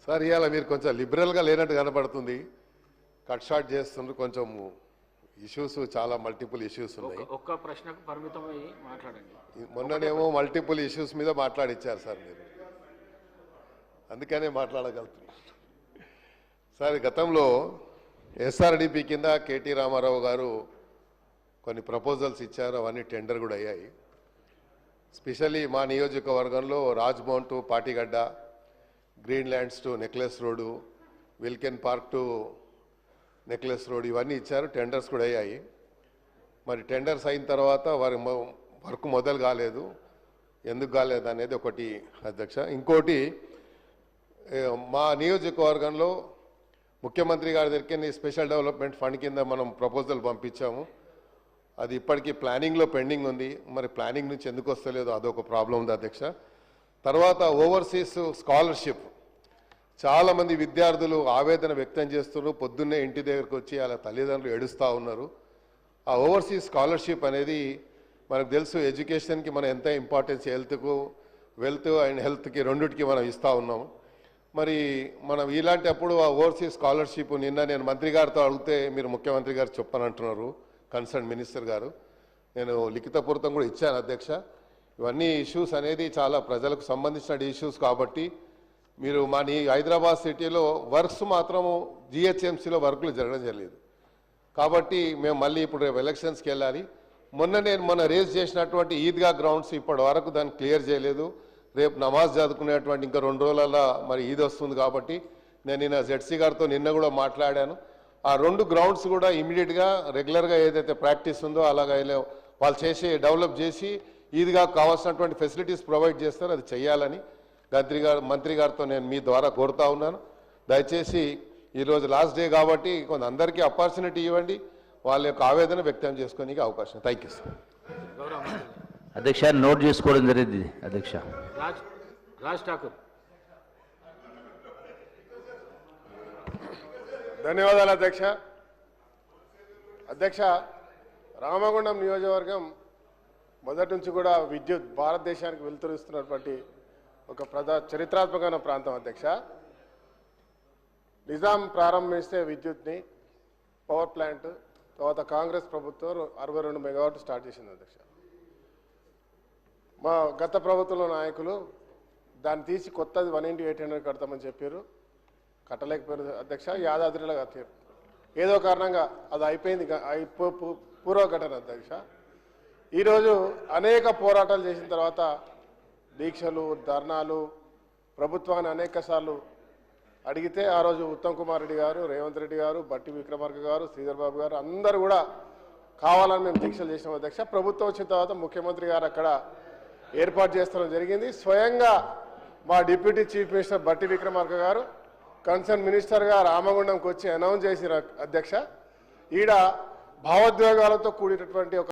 Sir ఇవాళ మీరు కొంచెం లిబరల్గా లేనట్టు కనబడుతుంది. కట్ షార్ట్ చేస్తున్నారు. కొంచెం ఇష్యూస్ చాలా మల్టిపుల్ ఇష్యూస్ ఉన్నాయి. ఒక్క ప్రశ్నకు పరిమితమై మాట్లాడండి. మొన్ననేమో మల్టిపుల్ ఇష్యూస్ మీద మాట్లాడిచ్చారు సార్ మీరు, అందుకనే మాట్లాడగలుగుతున్నారు. సార్ గతంలో ఎస్ఆర్డిపి కింద కేటీ రామారావు గారు కొన్ని ప్రపోజల్స్ ఇచ్చారు, అవన్నీ టెండర్ కూడా అయ్యాయి. స్పెషల్లీ మా నియోజకవర్గంలో రాజ్మౌంట్ to Patigadda, Green Lands to Necklace Road, విల్కెన్ పార్క్ టు నెక్లెస్ రోడ్ ఇవన్నీ ఇచ్చారు. టెండర్స్ కూడా అయ్యాయి. మరి టెండర్స్ అయిన తర్వాత వారి వర్క్ మొదలు కాలేదు. ఎందుకు కాలేదు అనేది ఒకటి అధ్యక్ష. ఇంకోటి, మా నియోజకవర్గంలో ముఖ్యమంత్రి గారి దగ్గరికి స్పెషల్ డెవలప్మెంట్ ఫండ్ కింద మనం ప్రపోజల్ పంపించాము. అది ఇప్పటికీ ప్లానింగ్లో పెండింగ్ ఉంది. మరి ప్లానింగ్ నుంచి ఎందుకు వస్తలేదు అదొక ప్రాబ్లం ఉంది అధ్యక్ష. తర్వాత ఓవర్సీస్ స్కాలర్షిప్, చాలామంది విద్యార్థులు ఆవేదన వ్యక్తం చేస్తున్నారు. పొద్దున్నే ఇంటి దగ్గరకు వచ్చి వాళ్ళ తల్లిదండ్రులు ఏడుస్తూ ఉన్నారు. ఆ ఓవర్సీస్ స్కాలర్షిప్ అనేది మనకు తెలుసు, ఎడ్యుకేషన్కి మనం ఎంత ఇంపార్టెన్స్, వెల్త్ అండ్ హెల్త్కి రెండింటికి మనం ఇస్తూ ఉన్నాము. మరి మనం ఇలాంటి అప్పుడు ఆ ఓవర్సీస్ స్కాలర్షిప్ నిన్న నేను మంత్రి గారితో అడిగితే మీరు ముఖ్యమంత్రి గారు చెప్పనంటున్నారు, కన్సర్న్ మినిస్టర్ గారు. నేను లిఖితపూర్వకం కూడా ఇచ్చాను అధ్యక్ష. ఇవన్నీ ఇష్యూస్ అనేది చాలా ప్రజలకు సంబంధించిన ఇష్యూస్ కాబట్టి మీరు మా హైదరాబాద్ సిటీలో వర్క్స్ మాత్రము జిహెచ్ఎంసీలో వర్కులు జరగడం జరిగలేదు. కాబట్టి మేము మళ్ళీ ఇప్పుడు రేపు ఎలక్షన్స్కి వెళ్ళాలి. మొన్న రేజ్ చేసినటువంటి ఈద్గా గ్రౌండ్స్ ఇప్పటి వరకు దాన్ని క్లియర్ చేయలేదు. రేపు నమాజ్ చదువుకునేటువంటి ఇంకా 2 రోజులలో మరి ఈద్ వస్తుంది కాబట్టి నేను నిన్న జెడ్సీ గారితో నిన్న కూడా మాట్లాడాను. ఆ 2 గ్రౌండ్స్ కూడా ఇమీడియట్గా రెగ్యులర్గా ఏదైతే ప్రాక్టీస్ ఉందో అలాగే వాళ్ళు డెవలప్ చేసి ఈద్గా కావాల్సినటువంటి ఫెసిలిటీస్ ప్రొవైడ్ చేస్తారో అది చేయాలని మంత్రి గారితో నేను మీ ద్వారా కోరుతా ఉన్నాను. దయచేసి ఈరోజు లాస్ట్ డే కాబట్టి కొంత అందరికీ ఆపర్చునిటీ ఇవ్వండి, వాళ్ళ యొక్క ఆవేదన వ్యక్తం చేసుకోనికి అవకాశం. Thank you sir. అధ్యక్ష, నోట్ చేసుకోవడం జరిగింది అధ్యక్ష. రాజ్ ఠాకూర్. ధన్యవాదాలు అధ్యక్ష. అధ్యక్ష, రామగుండం నియోజకవర్గం మొదటి నుంచి కూడా విద్యుత్ భారతదేశానికి వెలుతురుస్తున్నటువంటి ఒక చరిత్రాత్మకమైన ప్రాంతం అధ్యక్ష. నిజాం ప్రారంభిస్తే విద్యుత్ని పవర్ ప్లాంట్, తర్వాత కాంగ్రెస్ ప్రభుత్వం 62 మెగావాట్ స్టార్ట్ చేసింది అధ్యక్ష. మా గత ప్రభుత్వంలో నాయకులు దాన్ని తీసి కొత్తది 1:800 కడతామని చెప్పారు, కట్టలేకపోయారు అధ్యక్ష. యాదాద్రిలో కట్టారు. ఏదో కారణంగా అది అయిపోయింది, పూర్వఘటన అధ్యక్ష. ఈరోజు అనేక పోరాటాలు చేసిన తర్వాత దీక్షలు, ధర్నాలు, ప్రభుత్వాన్ని అనేక సార్లు అడిగితే ఆ రోజు ఉత్తమ్ కుమార్ రెడ్డి గారు, రేవంత్ రెడ్డి గారు, బట్టి విక్రమార్క గారు, శ్రీధర్ బాబు గారు అందరూ కూడా కావాలని మేము దీక్షలు చేసినాం అధ్యక్ష. ప్రభుత్వం వచ్చిన తర్వాత ముఖ్యమంత్రి గారు అక్కడ ఏర్పాటు చేస్తడం జరిగింది. స్వయంగా మా డిప్యూటీ చీఫ్ మినిస్టర్ బట్టి విక్రమార్క గారు కన్సర్న్ మినిస్టర్గా రామగుండంకి వచ్చి అనౌన్స్ చేసిన అధ్యక్ష. ఈడ భావోద్వేగాలతో కూడినటువంటి ఒక